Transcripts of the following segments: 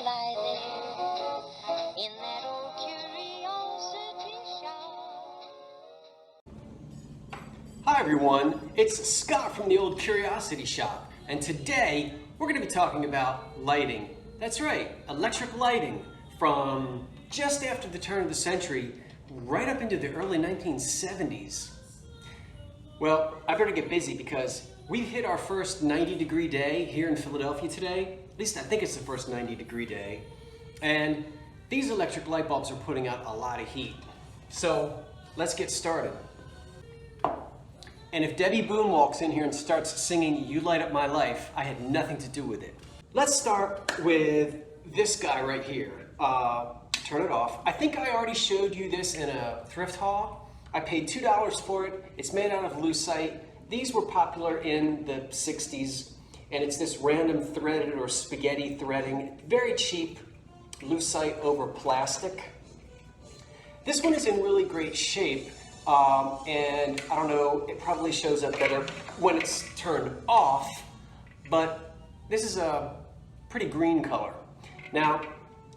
lie there in that old curiosity shop. Hi everyone, it's Scott from the Old Curiosity Shop, and today we're going to be talking about lighting. That's right, electric lighting from just after the turn of the century right up into the early 1970s. Well, I better get busy because we hit our first 90-degree day here in Philadelphia today. At least I think it's the first 90-degree day. And these electric light bulbs are putting out a lot of heat. So let's get started. And if Debbie Boone walks in here and starts singing "You Light Up My Life," I had nothing to do with it. Let's start with this guy right here. Turn it off. I think I already showed you this in a thrift haul. I paid $2 for it. It's made out of Lucite. These were popular in the 60s, and it's this random threaded or spaghetti threading. Very cheap Lucite over plastic. This one is in really great shape, and I don't know, it probably shows up better when it's turned off, but this is a pretty green color. Now,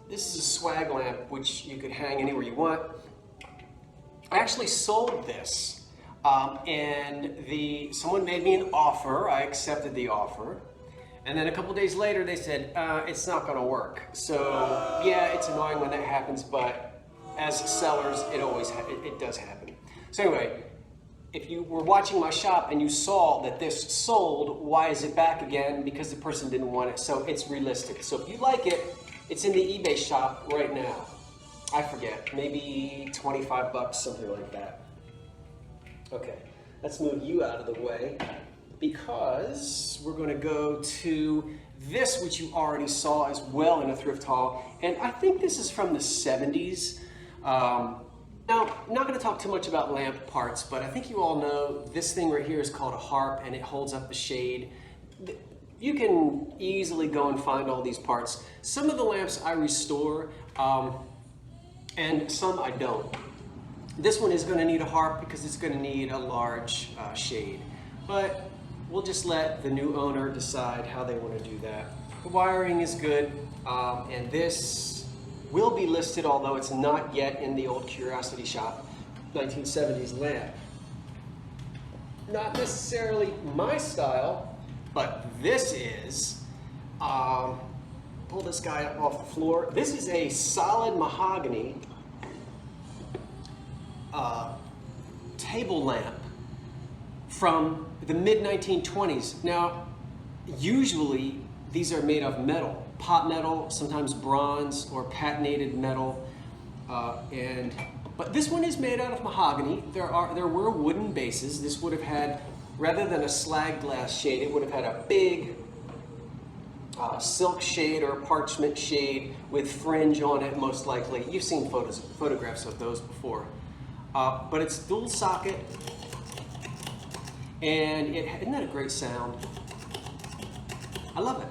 this is a swag lamp, which you could hang anywhere you want. I actually sold this, and someone made me an offer. I accepted the offer, and then a couple days later they said it's not going to work. So yeah, it's annoying when that happens, but as sellers, it does happen. So anyway, if you were watching my shop and you saw that this sold, why is it back again? Because the person didn't want it, so it's relisted. So if you like it, it's in the eBay shop right now. I forget, maybe 25 bucks, something like that. Okay, let's move you out of the way because we're going to go to this, which you already saw as well in a thrift haul. And I think this is from the 70s. Now, I'm not going to talk too much about lamp parts, but I think you all know this thing right here is called a harp, and it holds up the shade. You can easily go and find all these parts. Some of the lamps I restore, and some I don't. This one is going to need a harp because it's going to need a large shade, but we'll just let the new owner decide how they want to do that. The wiring is good, and this will be listed, although it's not yet in the Old Curiosity Shop 1970s lamp. Not necessarily my style, but this is. Pull this guy up off the floor. This is a solid mahogany table lamp from the mid-1920s. Now, usually these are made of metal, pot metal, sometimes bronze or patinated metal, but this one is made out of mahogany. There were wooden bases. This would have had, rather than a slag glass shade, it would have had a big silk shade or parchment shade with fringe on it, most likely. You've seen photographs of those before. But it's dual socket, and isn't that a great sound? I love it.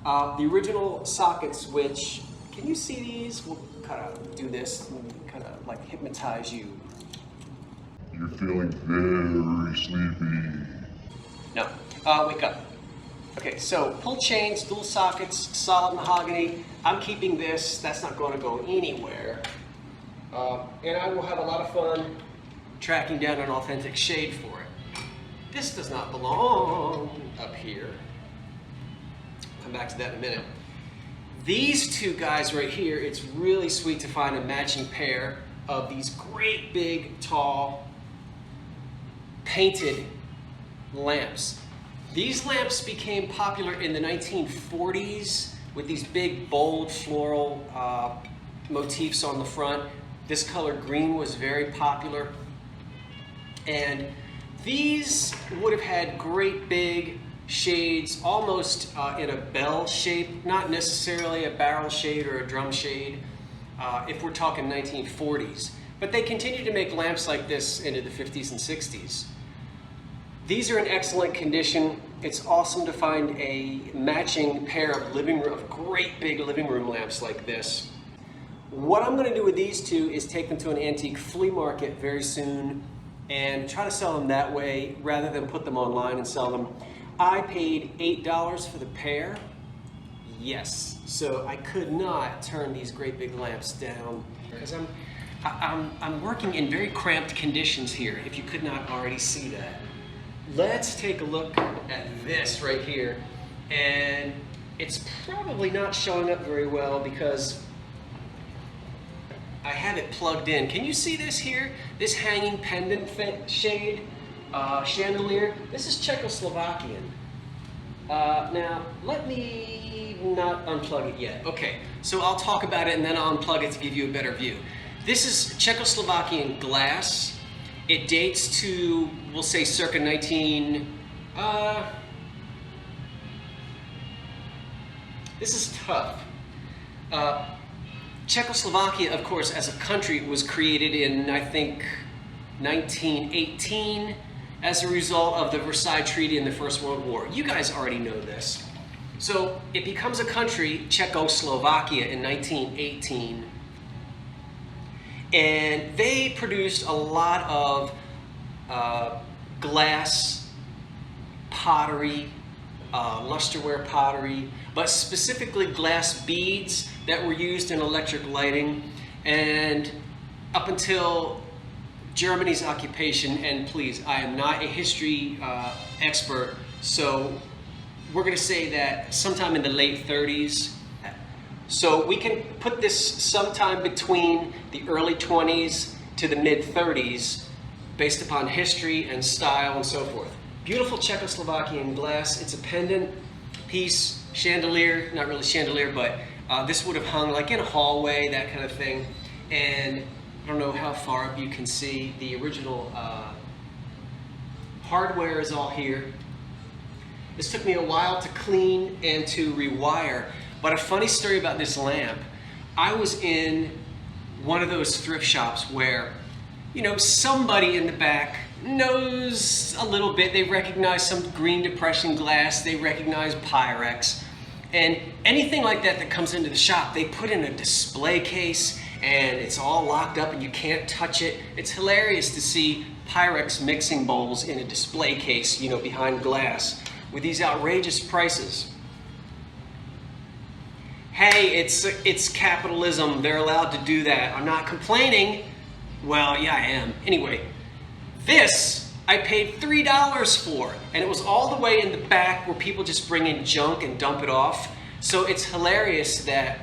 The original sockets, which, can you see these? We'll kind of do this and kind of like hypnotize you. You're feeling very sleepy. No, wake up. Okay, so pull chains, dual sockets, solid mahogany. I'm keeping this. That's not going to go anywhere. And I will have a lot of fun tracking down an authentic shade for it. This does not belong up here. Come back to that in a minute. These two guys right here, it's really sweet to find a matching pair of these great big, tall, painted lamps. These lamps became popular in the 1940s with these big, bold floral motifs on the front. This color green was very popular. And these would have had great big shades, almost in a bell shape, not necessarily a barrel shade or a drum shade, if we're talking 1940s. But they continued to make lamps like this into the 50s and 60s. These are in excellent condition. It's awesome to find a matching pair of great big living room lamps like this. What I'm going to do with these two is take them to an antique flea market very soon and try to sell them that way rather than put them online and sell them. I paid $8 for the pair. Yes. So I could not turn these great big lamps down because I'm working in very cramped conditions here, if you could not already see that. Let's take a look at this right here. And it's probably not showing up very well because I have it plugged in. Can you see this here? This hanging pendant shade chandelier. This is Czechoslovakian. Now, let me not unplug it yet. Okay, so I'll talk about it and then I'll unplug it to give you a better view. This is Czechoslovakian glass. It dates to, we'll say, circa 19... this is tough. Czechoslovakia, of course, as a country, was created in, I think, 1918 as a result of the Versailles Treaty in the First World War. You guys already know this. So it becomes a country, Czechoslovakia, in 1918. And they produced a lot of glass, pottery, lusterware pottery, but specifically glass beads that were used in electric lighting. And up until Germany's occupation, and please, I am not a history expert, so we're going to say that sometime in the late 30s. So we can put this sometime between the early 20s to the mid 30s based upon history and style and so forth. Beautiful Czechoslovakian glass. It's a pendant piece, chandelier, not really chandelier, but this would have hung like in a hallway, that kind of thing. And I don't know how far up you can see. The original hardware is all here. This took me a while to clean and to rewire. But a funny story about this lamp, I was in one of those thrift shops where, you know, somebody in the back knows a little bit. They recognize some green depression glass, they recognize Pyrex, and anything like that that comes into the shop, they put in a display case and it's all locked up and you can't touch it. It's hilarious to see Pyrex mixing bowls in a display case, you know, behind glass with these outrageous prices. Hey, it's capitalism. They're allowed to do that. I'm not complaining. Well, yeah, I am. Anyway, this I paid $3 for, and it was all the way in the back where people just bring in junk and dump it off. So it's hilarious that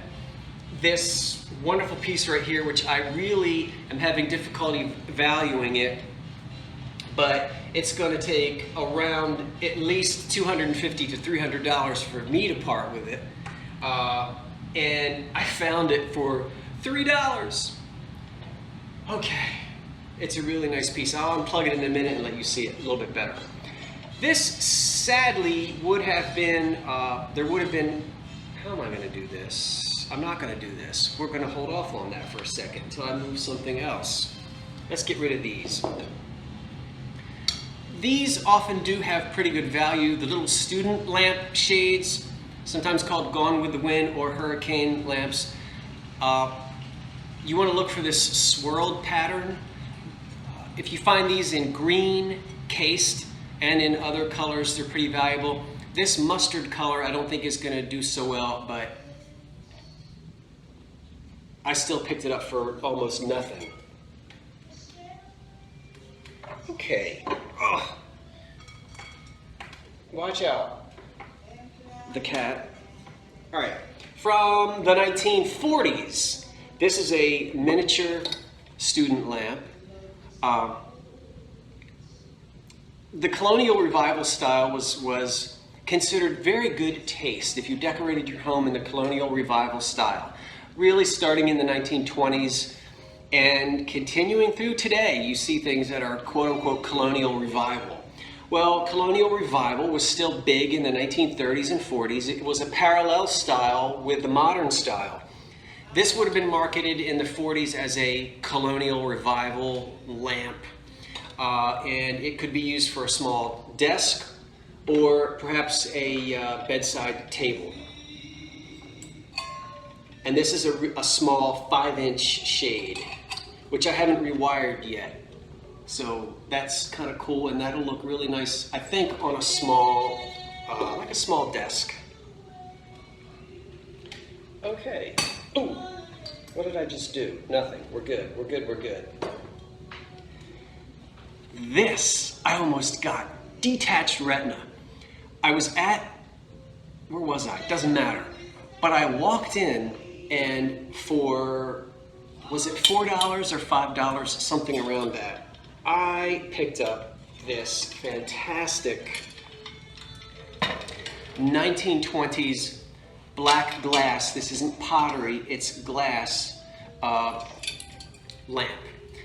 this wonderful piece right here, which I really am having difficulty valuing it, but it's going to take around at least $250 to $300 for me to part with it. And I found it for $3. Okay, it's a really nice piece. I'll unplug it in a minute and let you see it a little bit better. This sadly would have been, there would have been, how am I going to do this? I'm not going to do this. We're going to hold off on that for a second until I move something else. Let's get rid of these. These often do have pretty good value. The little student lamp shades, sometimes called Gone with the Wind or hurricane lamps. You want to look for this swirled pattern. If you find these in green, cased, and in other colors, they're pretty valuable. This mustard color I don't think is going to do so well, but I still picked it up for almost nothing. Okay. Oh. Watch out. The cat. All right. From the 1940s. This is a miniature student lamp. The colonial revival style was considered very good taste if you decorated your home in the colonial revival style. Really starting in the 1920s and continuing through today, you see things that are quote-unquote colonial revival. Well, colonial revival was still big in the 1930s and 40s. It was a parallel style with the modern style. This would have been marketed in the 40s as a colonial revival lamp, and it could be used for a small desk or perhaps a bedside table. And this is a small 5-inch shade, which I haven't rewired yet. So that's kind of cool, and that'll look really nice, I think, on a small, like a small desk. Okay. Ooh, what did I just do? Nothing. We're good. We're good. We're good. This, I almost got detached retina. I was at, where was I? Doesn't matter. But I walked in and for, was it $4 or $5, something around that, I picked up this fantastic 1920s black glass. This isn't pottery, it's glass lamp.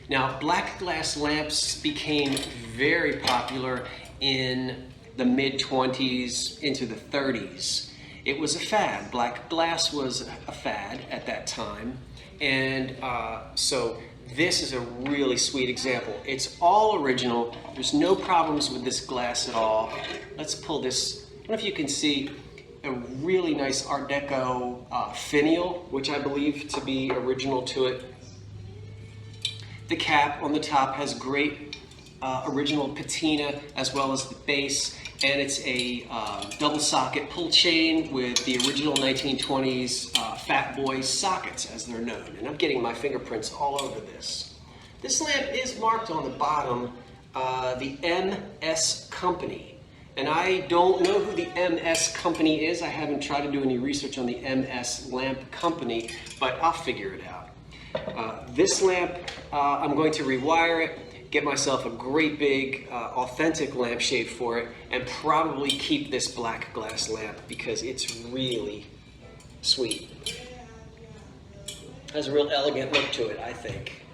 Now, black glass lamps became very popular in the mid-20s into the 30s. It was a fad. Black glass was a fad at that time. And so this is a really sweet example. It's all original. There's no problems with this glass at all. Let's pull this. I don't know if you can see a really nice Art Deco finial, which I believe to be original to it. The cap on the top has great original patina as well as the base, and it's a double socket pull chain with the original 1920s Fat Boy sockets as they're known. And I'm getting my fingerprints all over this. This lamp is marked on the bottom, the MS Company. And I don't know who the MS Company is. I haven't tried to do any research on the MS Lamp Company, but I'll figure it out. This lamp, I'm going to rewire it, get myself a great big authentic lampshade for it, and probably keep this black glass lamp because it's really sweet. Has a real elegant look to it, I think.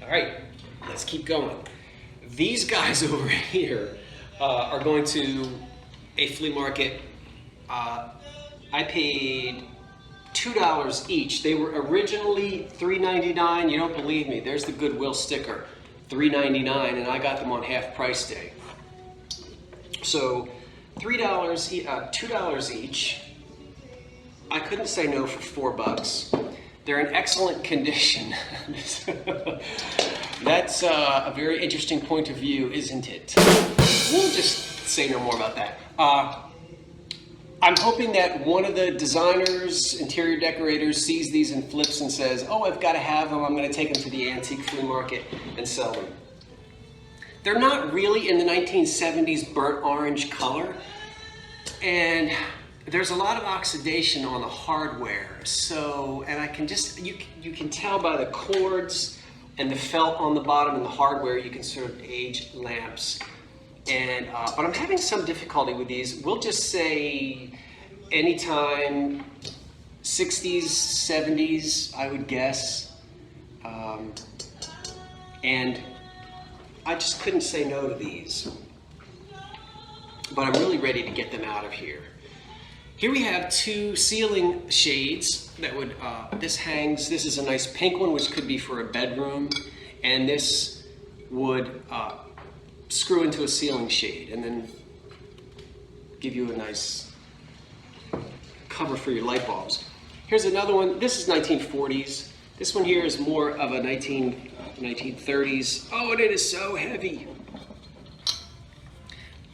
All right, let's keep going. These guys over here are going to a flea market. I paid $2 each. They were originally $3.99. You don't believe me? There's the Goodwill sticker, $3.99, and I got them on half price day. So $2 each. I couldn't say no for $4. They're in excellent condition. That's a very interesting point of view, isn't it? We'll just say no more about that. I'm hoping that one of the designers, interior decorators, sees these and flips and says, oh, I've got to have them. I'm going to take them to the antique flea market and sell them. They're not really in the 1970s burnt orange color. And there's a lot of oxidation on the hardware. So, and I can just, you can tell by the cords and the felt on the bottom and the hardware, you can sort of age lamps. And, but I'm having some difficulty with these. We'll just say anytime 60s, 70s, I would guess. And I just couldn't say no to these. But I'm really ready to get them out of here. Here we have two ceiling shades that would, this is a nice pink one, which could be for a bedroom. And this would, screw into a ceiling shade and then give you a nice cover for your light bulbs. Here's another one. This is 1940s. This one here is more of a 1930s. Oh, and it is so heavy.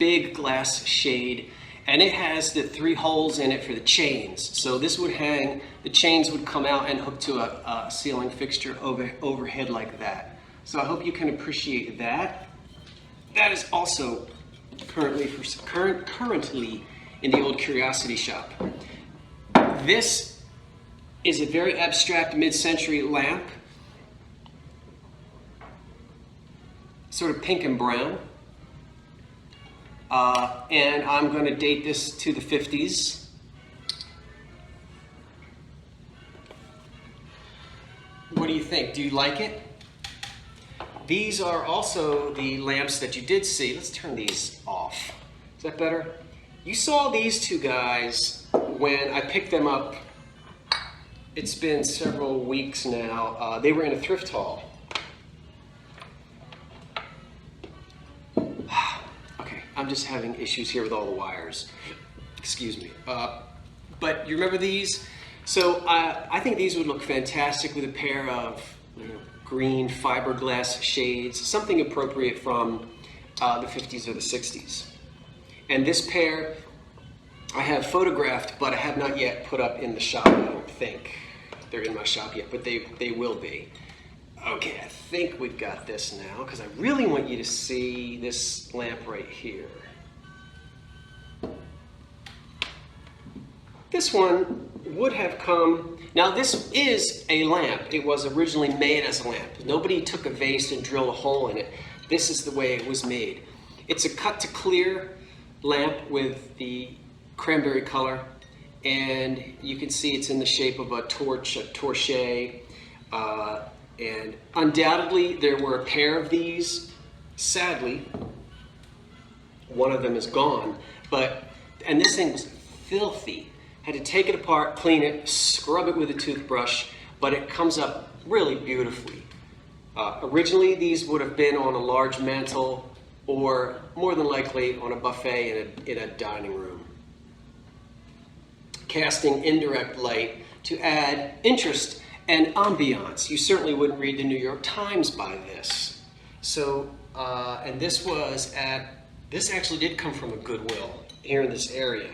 Big glass shade, and it has the 3 holes in it for the chains. So this would hang, the chains would come out and hook to a ceiling fixture overhead like that. So I hope you can appreciate that. That is also currently in the old Curiosity Shop. This is a very abstract mid-century lamp, sort of pink and brown. And I'm going to date this to the 50s. What do you think? Do you like it? These are also the lamps that you did see. Let's turn these off. Is that better? You saw these two guys when I picked them up. It's been several weeks now. They were in a thrift haul. Okay, I'm just having issues here with all the wires. Excuse me. But you remember these? So I think these would look fantastic with a pair of green fiberglass shades, something appropriate from the 50s or the 60s. And this pair I have photographed, but I have not yet put up in the shop. I don't think they're in my shop yet, but they will be. Okay, I think we've got this now, because I really want you to see this lamp right here. This one would have come, now this is a lamp. It was originally made as a lamp. Nobody took a vase and drilled a hole in it. This is the way it was made. It's a cut to clear lamp with the cranberry color, and you can see it's in the shape of a torch, a torche, and undoubtedly there were a pair of these. Sadly, one of them is gone, and this thing was filthy. Had to take it apart, clean it, scrub it with a toothbrush, but it comes up really beautifully. Originally, these would have been on a large mantle, or more than likely on a buffet in a dining room. Casting indirect light to add interest and ambiance. You certainly wouldn't read the New York Times by this. So, and this actually did come from a Goodwill here in this area.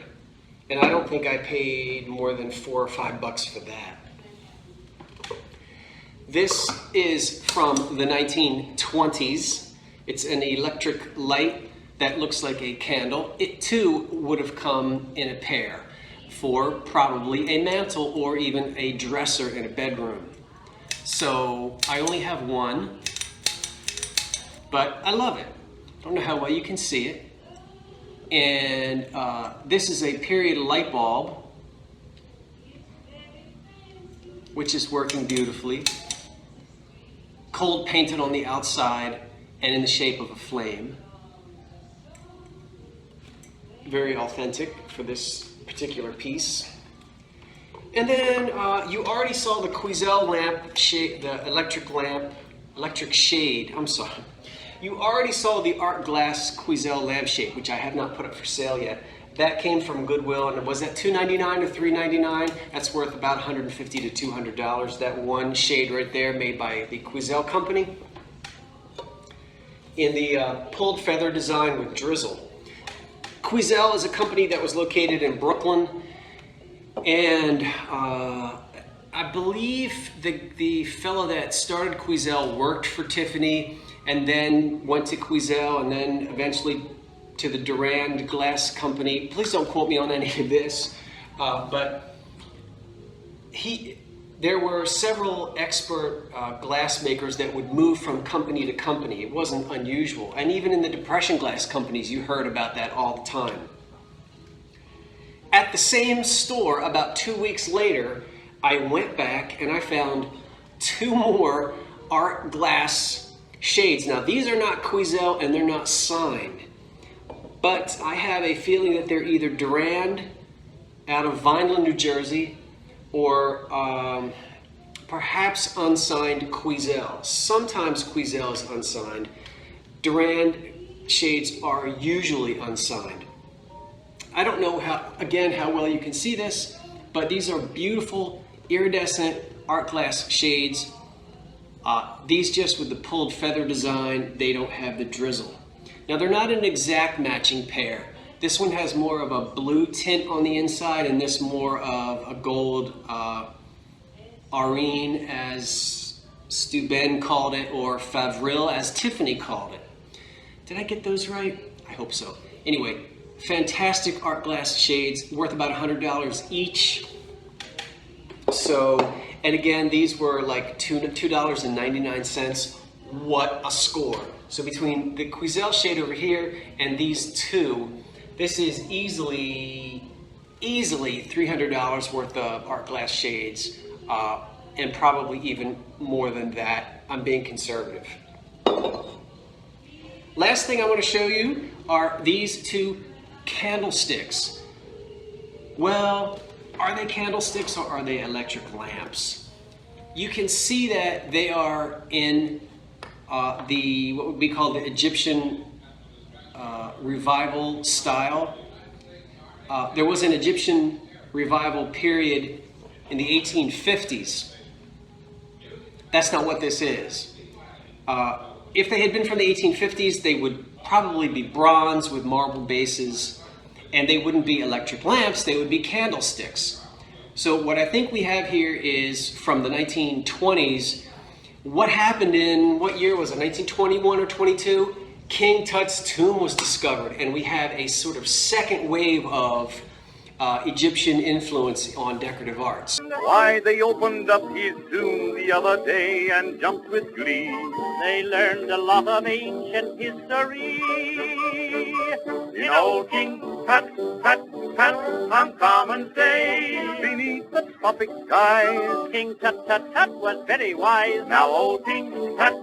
And I don't think I paid more than $4 or $5 for that. This is from the 1920s. It's an electric light that looks like a candle. It too would have come in a pair for probably a mantle or even a dresser in a bedroom. So I only have one, but I love it. Don't know how well you can see it. And this is a period light bulb, which is working beautifully. Cold painted on the outside and in the shape of a flame. Very authentic for this particular piece. And then you already saw the Quezel lamp shade, the electric shade, I'm sorry. You already saw the art glass Quezel lampshade, which I have not put up for sale yet. That came from Goodwill, and was that $2.99 or $3.99? That's worth about $150 to $200. That one shade right there, made by the Quezel company, in the pulled feather design with drizzle. Quezel is a company that was located in Brooklyn, and I believe the fellow that started Quezel worked for Tiffany, and then went to Quezel, and then eventually to the Durand Glass Company. Please don't quote me on any of this, but there were several expert glass makers that would move from company to company. It wasn't unusual, and even in the Depression glass companies, you heard about that all the time. At the same store, about 2 weeks later, I went back and I found 2 more art glass shades. Now, these are not Quezel and they're not signed, but I have a feeling that they're either Durand out of Vineland, New Jersey, or perhaps unsigned Quezel. Sometimes Quezel is unsigned. Durand shades are usually unsigned. I don't know how well you can see this, but these are beautiful iridescent art glass shades. These just with the pulled feather design, they don't have the drizzle. Now, they're not an exact matching pair. This one has more of a blue tint on the inside, and this more of a gold arine, as Steuben called it, or Favril, as Tiffany called it. Did I get those right? I hope so. Anyway, fantastic art glass shades, worth about $100 each. So, and again, these were like $2.99. What a score. So between the Quezel shade over here and these two, this is easily $300 worth of art glass shades, and probably even more than that. I'm being conservative. Last thing I want to show you are these 2 candlesticks. Well, are they candlesticks or are they electric lamps? You can see that they are in what would be called the Egyptian revival style. There was an Egyptian revival period in the 1850s. That's not what this is. If they had been from the 1850s, they would probably be bronze with marble bases. and they wouldn't be electric lamps, they would be candlesticks. So what I think we have here is from the 1920s. What happened in, what year was it, 1921 or 22? King Tut's tomb was discovered, and we have a sort of second wave of Egyptian influence on decorative arts. Why, they opened up his tomb the other day and jumped with glee. They learned a lot of ancient history. In old King Tut, on common days, beneath the tropic skies, King Tut was very wise. Now old King Tut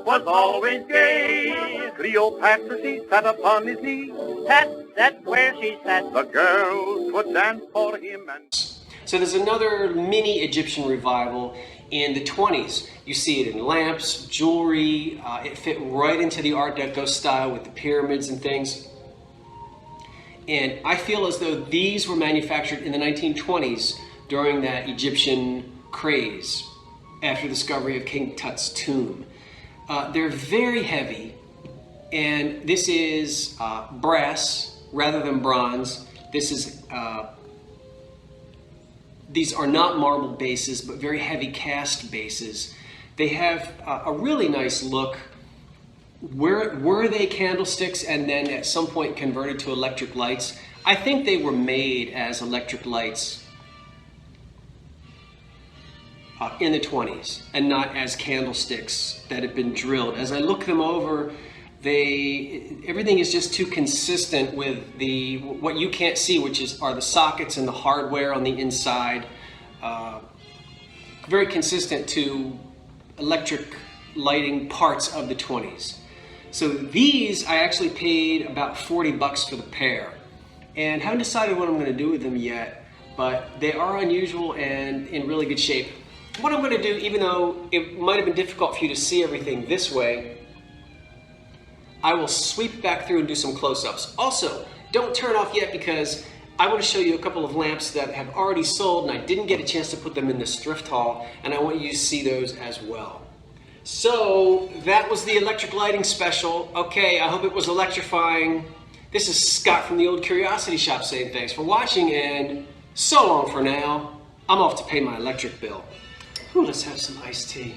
was always gay. Cleopatra, she sat upon his knee. That's where she sat. The girls would dance for him. So there's another mini Egyptian revival in the 20s. You see it in lamps, jewelry. It fit right into the Art Deco style with the pyramids and things. And I feel as though these were manufactured in the 1920s during that Egyptian craze after the discovery of King Tut's tomb. They're very heavy, and this is brass rather than bronze. This is these are not marble bases, but very heavy cast bases. They have a really nice look. Were they candlesticks and then at some point converted to electric lights? I think they were made as electric lights in the 20s and not as candlesticks that had been drilled. As I look them over, everything is just too consistent with what you can't see, which are the sockets and the hardware on the inside. Very consistent to electric lighting parts of the 20s. So these I actually paid about 40 bucks for the pair, and haven't decided what I'm going to do with them yet, but they are unusual and in really good shape. What I'm going to do, even though it might have been difficult for you to see everything this way, I will sweep back through and do some close-ups. Also, don't turn off yet because I want to show you a couple of lamps that have already sold and I didn't get a chance to put them in this thrift haul, and I want you to see those as well. So that was the electric lighting special. Okay, I hope it was electrifying. This is Scott from the Old Curiosity Shop saying thanks for watching, and so long for now. I'm off to pay my electric bill. Ooh, let's have some iced tea.